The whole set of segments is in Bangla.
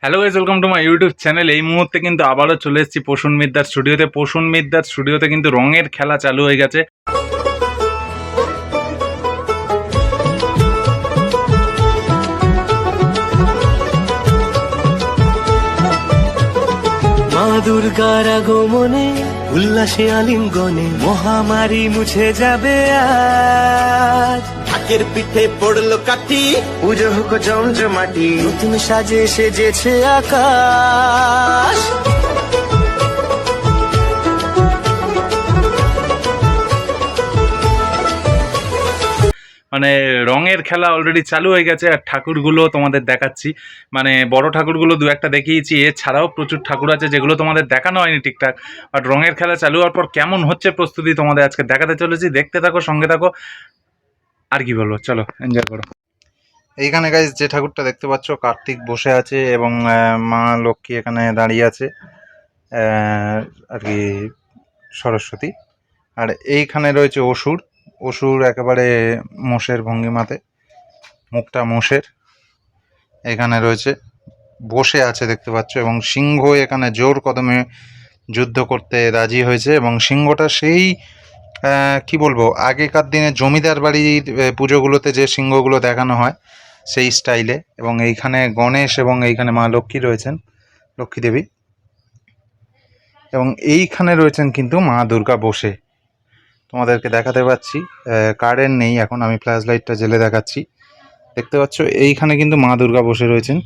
Hello guys, welcome to my YouTube channel. এই মুহূর্তে কিন্তু আবারও চলে এসেছি পোষণ মিদ্যার স্টুডিওতে। পোষণ মিদ্যার স্টুডিওতে কিন্তু রঙের খেলা চালু হয়ে গেছে। মা দুর্গার আগমনে উল্লাসে আলিঙ্গনে মহামারী মুছে যাবে আজ। ঢাকের পিঠে পড়লো কাঠি, পুজো হোক জমজমাটি, নতুন সাজে সেজেছে আকাশ। মানে রঙের খেলা অলরেডি চালু হয়ে গেছে। আর ঠাকুরগুলো তোমাদের দেখাচ্ছি, মানে বড় ঠাকুরগুলো দু একটা দেখিয়েছি, এছাড়াও প্রচুর ঠাকুর আছে যেগুলো তোমাদের দেখানো হয়নি ঠিকঠাক। বাট রঙের খেলা চালু হওয়ার পর কেমন হচ্ছে প্রস্তুতি তোমাদের আজকে দেখাতে চলেছি। দেখতে থাকো, সঙ্গে থাকো। আর কি বলবো, চলো এনজয় করো। এইখানে গাইজ যে ঠাকুরটা দেখতে পাচ্ছ, কার্তিক বসে আছে এবং মা লক্ষ্মী এখানে দাঁড়িয়ে আছে, আর কি সরস্বতী। আর এইখানে রয়েছে অসুর। অসুর একেবারে মোষের ভঙ্গিমাতে, মুখটা মোষের। এখানে রয়েছে বসে আছে দেখতে পাচ্ছ, এবং সিংহ এখানে জোর কদমে যুদ্ধ করতে রাজি হয়েছে। এবং সিংহটা সেই কি বলবো, আগেকার দিনে জমিদার বাড়ির পুজোগুলোতে যে সিংহগুলো দেখানো হয় সেই স্টাইলে। এবং এইখানে গণেশ এবং এইখানে মা লক্ষ্মী রয়েছেন, লক্ষ্মী দেবী। এবং এইখানে রয়েছেন কিন্তু মা দুর্গা বসে। তোমাদেরকে দেখাতে পাচ্ছি, কারেন্ট নেই এখন, আমি ফ্ল্যাশ লাইটটা জ্বেলে দেখাচ্ছি। দেখতে পাচ্ছ এইখানে কিন্তু মা দুর্গা বসে রয়েছেন।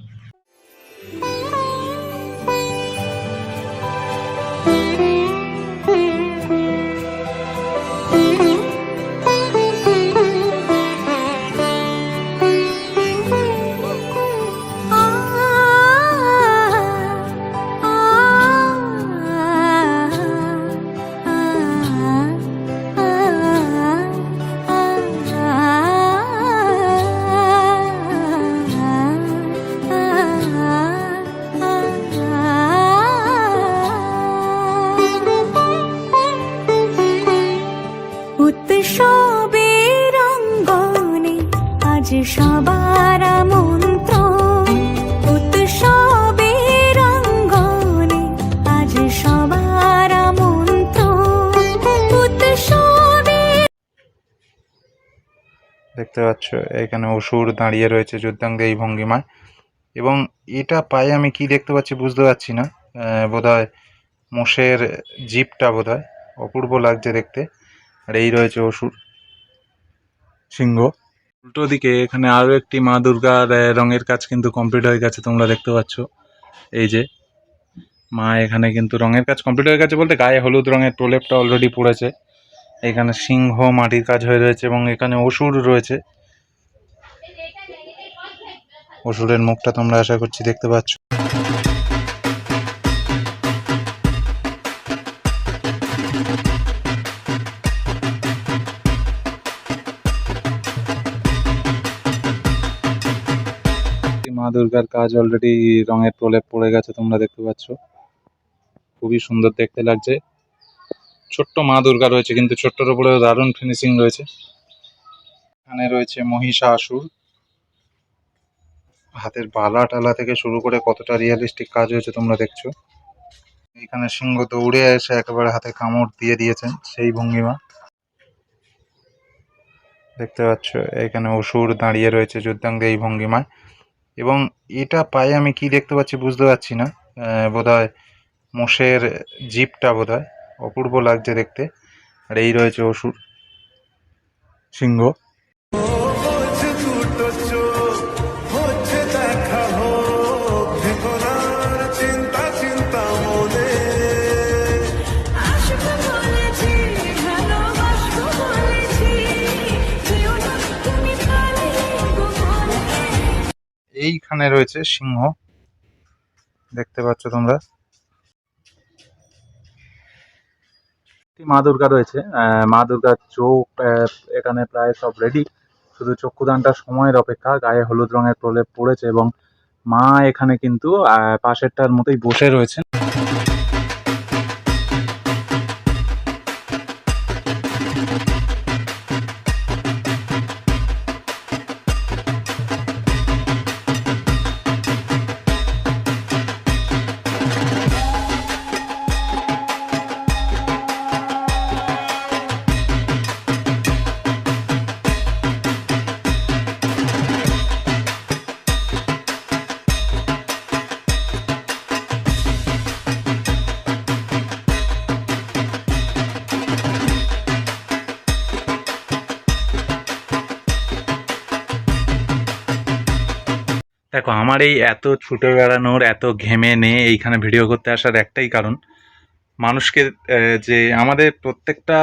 উৎসবের অঙ্গনে আজ সবার আমন্ত্রণ, উৎসবের অঙ্গনে আজ সবার আমন্ত্রণ, উৎসবে। দেখতে পাচ্ছ এখানে অসুর দাঁড়িয়ে রয়েছে যুদ্ধাঙ্গে এই ভঙ্গিমায়। এবং এটা পায়ে আমি কি দেখতে পাচ্ছি বুঝতে পারছি না, বোধহয় মোষের জিপটা বোধহয়। অপূর্ব লাগছে দেখতে। আর এই রয়েছে অসুর, সিংহ। উল্টো দিকে এখানে আরও একটি মা দুর্গার রঙের কাজ কিন্তু কমপ্লিট হয়ে গেছে, তোমরা দেখতে পাচ্ছ। এই যে মা এখানে কিন্তু রঙের কাজ কমপ্লিট হয়ে গেছে বলতে, গায়ে হলুদ রঙের প্রলেপটা অলরেডি পড়েছে। এখানে সিংহ মাটির কাজ হয়ে রয়েছে এবং এখানে অসুর রয়েছে। অসুরের মুখটা তোমরা আশা করছি দেখতে পাচ্ছ। মা দুর্গার কাজ অলরেডি রঙের প্রলেপ পড়ে গেছে, তোমরা দেখতে পাচ্ছ। খুবই সুন্দর দেখতে লাগছে। ছোট্ট মা দুর্গা রয়েছে, কিন্তু ছোট্টর উপরেও দারুণ ফিনিশিং রয়েছে। এখানে রয়েছে মহিষাসুর। হাতের বালা টালা থেকে শুরু করে কতটা রিয়েলিস্টিক কাজ হয়েছে তোমরা দেখছো। এখানে সিংহ দৌড়ে এসে একেবারে হাতে কামড় দিয়ে দিয়েছেন, সেই ভঙ্গিমা দেখতে পাচ্ছ। এখানে অসুর দাঁড়িয়ে রয়েছে যুদ্ধাঙ্গে এই ভঙ্গিমায়। এবং এটা পায়ে আমি কি দেখতে পাচ্ছি বুঝতে পারছি না, বোধহয় মোষের জিপটা বোধহয়। অপূর্ব লাগছে দেখতে। আর এই রয়েছে অসুর, সিংহ। এইখানে রয়েছে সিংহ, দেখতে পাচ্ছ তোমরা। মা দুর্গা রয়েছে, মা দুর্গার চোখ এখানে প্রায় সব রেডি, শুধু চক্ষুদানটার সময়ের অপেক্ষা। গায়ে হলুদ রঙের প্রলেপ পড়েছে এবং মা এখানে কিন্তু পাশেরটার মতোই বসে রয়েছেন। দেখো আমার এই এত ছুটে বেড়ানোর, এত ঘেমে নিয়ে এইখানে ভিডিও করতে আসার একটাই কারণ, মানুষকে যে আমাদের প্রত্যেকটা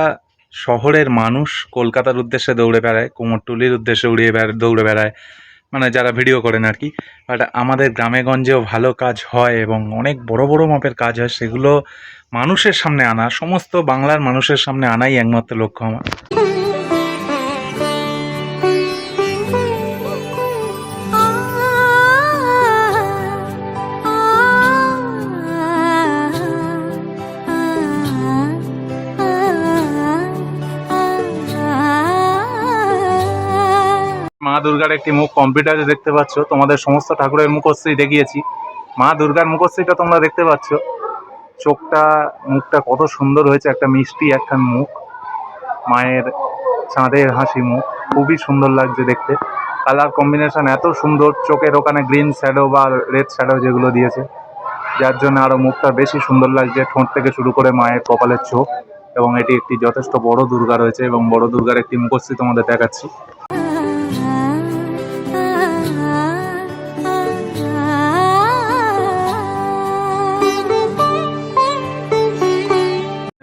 শহরের মানুষ কলকাতার উদ্দেশ্যে দৌড়ে বেড়ায়, কুমোরটুলির উদ্দেশ্যে দৌড়ে বেড়ায়, মানে যারা ভিডিও করেন আর কি। বাট আমাদের গ্রামে গঞ্জেও ভালো কাজ হয় এবং অনেক বড় বড় মাপের কাজ হয়, সেগুলো মানুষের সামনে আনা, সমস্ত বাংলার মানুষের সামনে আনাই একমাত্র লক্ষ্য আমার। মা দুর্গার একটি মুখ কমপ্লিট আছে দেখতে পাচ্ছ, তোমাদের সমস্ত ঠাকুরের মুখশ্রী দেখিয়েছি, মা দুর্গার মুখশ্রীটা তোমরা দেখতে পাচ্ছ, চোখটা মুখটা কত সুন্দর হয়েছে, একটা মিষ্টি একটা মুখ, মায়ের চাঁদের হাসি মুখ, খুবই সুন্দর লাগছে দেখতে। কালার কম্বিনেশন এত সুন্দর, চোখের ওখানে গ্রিন শ্যাডো বা রেড শ্যাডো যেগুলো দিয়েছে, যার জন্য আরও মুখটা বেশি সুন্দর লাগছে, ঠোঁট থেকে শুরু করে মায়ের কপালের চোখ। এবং এটি একটি যথেষ্ট বড় দুর্গা রয়েছে এবং বড় দুর্গার একটি মুখশ্রী তোমাদের দেখাচ্ছি।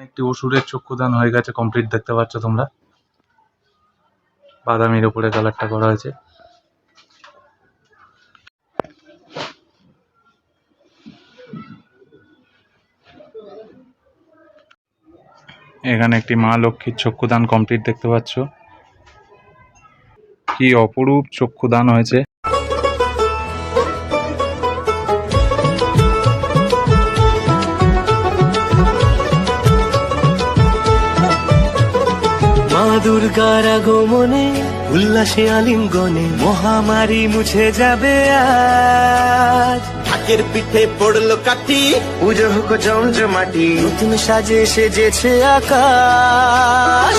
একটি অসুরের চক্ষুদান হয়ে গেছে কমপ্লিট, দেখতে পাচ্ছ তোমরা, বাদামির উপরে কালারটা করা হয়েছে। এখানে একটি মা লক্ষ্মীর চক্ষুদান কমপ্লিট দেখতে পাচ্ছ, কি অপরূপ চক্ষুদান হয়েছে। মা দুর্গার আগমনে উল্লাসে আলিঙ্গনে মহামারী মুছে যাবে আজ। ঢাকের পিঠে পড়লো কাঠি, পুজো হোক জমজমাটি, নতুন সাজে সেজেছে আকাশ।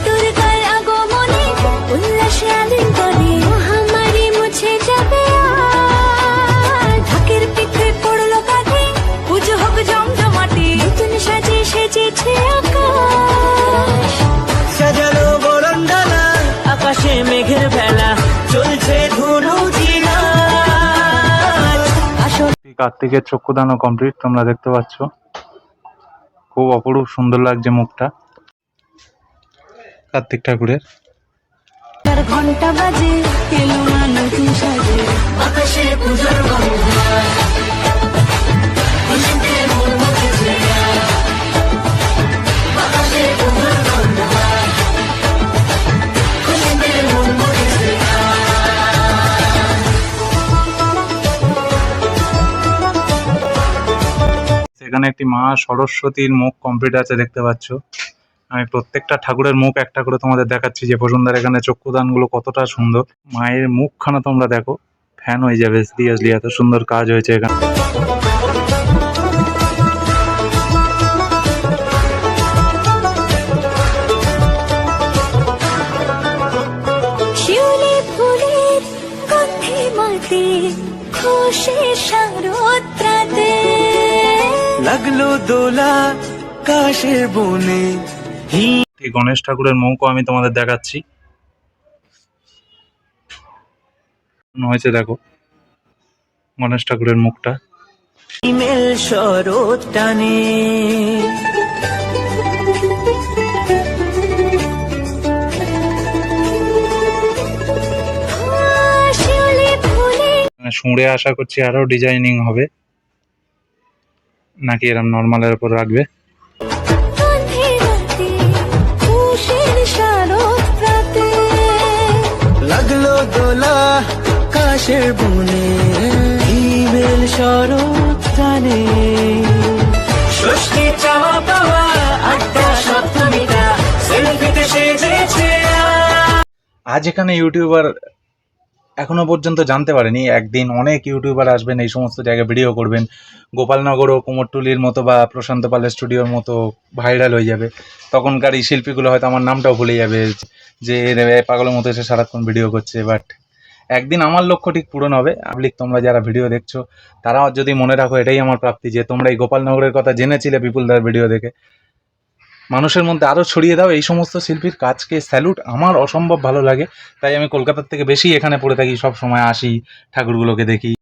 দুর্গার আগমনে উল্লাসে আলিঙ্গনে মহামারী মুছে যাবে আজ। ঢাকের পিঠে পড়লো কাঠি, পুজো হোক জমজমাটি, নতুন সাজে সেজেছে আকাশ। সাজানো বরণডালা, আকাশে মেঘের বেলা, চলছে ধনু কার্তিকের চক্ষুদানও কমপ্লিট, তোমরা দেখতে পাচ্ছ, খুব অপরূপ সুন্দর লাগছে মুখটা কার্তিক ঠাকুরের। ঘন্টা বাজে এলো মা নতুন সাজে, আকাশে পূজার বন্ধন। সেখানে একটি মা সরস্বতীর মুখ কমপ্লিট আছে দেখতে পাচ্ছ। আমি প্রত্যেকটা ঠাকুরের মুখ একটা করে তোমাদের দেখাচ্ছি যে বসুন্ধরা এখানে চক্ষুদানগুলো কতটা সুন্দর। মায়ের মুখখানা তোমরা দেখো, ফ্যান হয়ে যাবে সিরিয়াসলি, এত সুন্দর কাজ হয়েছে এখানে। শিউলি ফুলের গন্ধে মাতে খুশি শারদরাতে, লাগলো দোলা কাশের বনে। এই গণেশ ঠাকুরের মুখও আমি তোমাদের দেখাচ্ছি, হয়েছে দেখো গণেশ ঠাকুরের মুখটা। ইমেল শরৎ টানে, শিউলি ফুলে শুঁড়ে আশা করছি আরো ডিজাইনিং হবে, নাকি এরকম নর্মালের উপর রাখবে। গন্ধে মাতে খুশি শারদরাতে, লাগলো দোলা কাশের বনে। ইমেল শরৎ টানে, ষষ্ঠী চাওয়া পাওয়া আড্ডা সপ্তমীটা সেলফিতে সেজেছে। আজ এখানে ইউটিউবার এখনো পর্যন্ত জানতে পারেনি, একদিন অনেক ইউটিউবার আসবেন, এই সমস্ত জায়গায় ভিডিও করবেন, গোপালনগর ও কুমোরটুলির মতো বা প্রশান্ত পালের স্টুডিওর মতো ভাইরাল হয়ে যাবে। তখনকার এই শিল্পীগুলো হয়তো আমার নামটাও ভুলে যাবে যে পাগলের মতো এসে সারাক্ষণ ভিডিও করছে। বাট একদিন আমার লক্ষ্য ঠিক পূরণ হবে। পাবলিক তোমরা যারা ভিডিও দেখছো তারাও যদি মনে রাখো, এটাই আমার প্রাপ্তি যে তোমরা এই গোপালনগরের কথা জেনেছিলে বিপুলদার ভিডিও দেখে। মানুষের মধ্যে আরও ছড়িয়ে দাও এই সমস্ত শিল্পীর কাজকে স্যালুট। আমার অসম্ভব ভালো লাগে, তাই আমি কলকাতার থেকে বেশি এখানে পড়ে থাকি, সব সময় আসি, ঠাকুরগুলোকে দেখি।